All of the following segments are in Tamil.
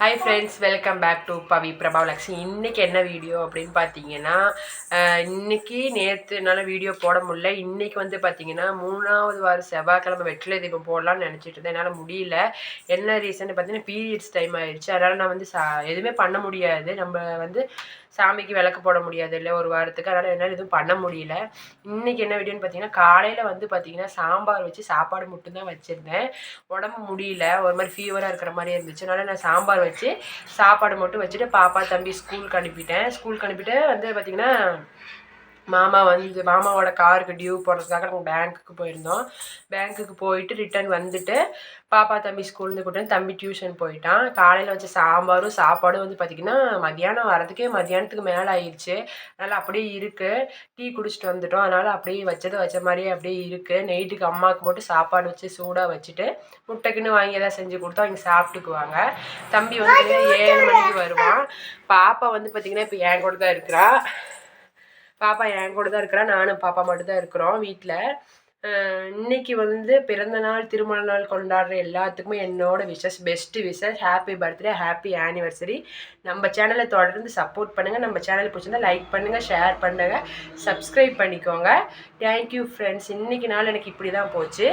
Hi friends, welcome back to Pavi Prabhavalakshmi. இன்றைக்கி என்ன வீடியோ அப்படின்னு பார்த்தீங்கன்னா, இன்றைக்கி நேற்றுனால வீடியோ போட முடியல. இன்றைக்கி வந்து பார்த்தீங்கன்னா 3வது வாரம் செவ்வாய்க்கிழமை வெற்றிலை தீபம் போடலான்னு நினச்சிட்டு இருந்தேன். என்னால் முடியல. என்ன ரீசன் பார்த்தீங்கன்னா, பீரியட்ஸ் டைம் ஆயிடுச்சு. அதனால் நான் வந்து எதுவுமே பண்ண முடியாது. நம்ம வந்து சாமிக்கு விளக்கு போட முடியாது இல்லை ஒரு வாரத்துக்கு. அதனால் என்னால் எதுவும் பண்ண முடியல. இன்றைக்கி என்ன வீடியோன்னு பார்த்தீங்கன்னா, காலையில் வந்து பார்த்தீங்கன்னா சாம்பார் வச்சு சாப்பாடு மட்டும்தான் வச்சுருந்தேன். உடம்பு முடியல, ஒரு மாதிரி ஃபீவராக இருக்கிற மாதிரி இருந்துச்சு. அதனால் நான் சாம்பார் வச்சு சாப்பாடு மட்டும் வச்சுட்டு பாப்பா தம்பி ஸ்கூலுக்கு அனுப்பிட்டு வந்து பார்த்திங்கன்னா மாமாவோட காருக்கு டியூ போடுறதுக்காக நாங்கள் பேங்க்குக்கு போயிருந்தோம். பேங்க்குக்கு போயிட்டு ரிட்டர்ன் வந்துட்டு பாப்பா தம்பி ஸ்கூல்லேருந்து கூப்பிட்டு தம்பி டியூஷன் போயிட்டான். காலையில் வச்ச சாம்பாரும் சாப்பாடும் வந்து பார்த்திங்கன்னா மத்தியானத்துக்கு மேலே ஆயிடுச்சு. அதனால் அப்படியே இருக்குது. டீ குடிச்சிட்டு வந்துட்டோம். அதனால் அப்படியே வச்ச மாதிரியே அப்படியே இருக்குது. நைட்டுக்கு அம்மாவுக்கு மட்டும் சாப்பாடு வச்சு சூடாக வச்சுட்டு முட்டைக்குன்னு வாங்கி எதாவது செஞ்சு கொடுத்தோம். அவங்க சாப்பிட்டுக்குவாங்க. தம்பி வந்து 7 மணிக்கு வருவான். பாப்பா வந்து பார்த்திங்கன்னா இப்போ என் கூட தான் இருக்கிறா. நானும் பாப்பா மட்டும் தான் இருக்கிறோம் வீட்டில். இன்னைக்கு வந்து பிறந்த நாள் திருமண நாள் கொண்டாடுற எல்லாத்துக்குமே என்னோட best wishes, happy birthday, happy anniversary. நம்ம சேனலை தொடர்ந்து சப்போர்ட் பண்ணுங்கள். நம்ம சேனல் பிடிச்சிருந்தா லைக் பண்ணுங்கள், ஷேர் பண்ணுங்கள், சப்ஸ்கிரைப் பண்ணிக்கோங்க. Thank you friends. இன்றைக்கி நாள் எனக்கு இப்படி தான் போச்சு.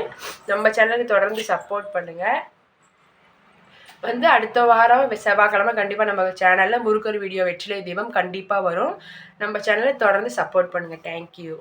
நம்ம சேனலுக்கு தொடர்ந்து சப்போர்ட் பண்ணுங்கள். வந்து அடுத்த வாரம் செவ்வாய்க்கிழமை கண்டிப்பாக நம்ம சேனலில் முருகர் வீடியோ வெற்றிலை தீபம் கண்டிப்பாக வரும். நம்ம சேனலை தொடர்ந்து சப்போர்ட் பண்ணுங்கள். தேங்க்யூ.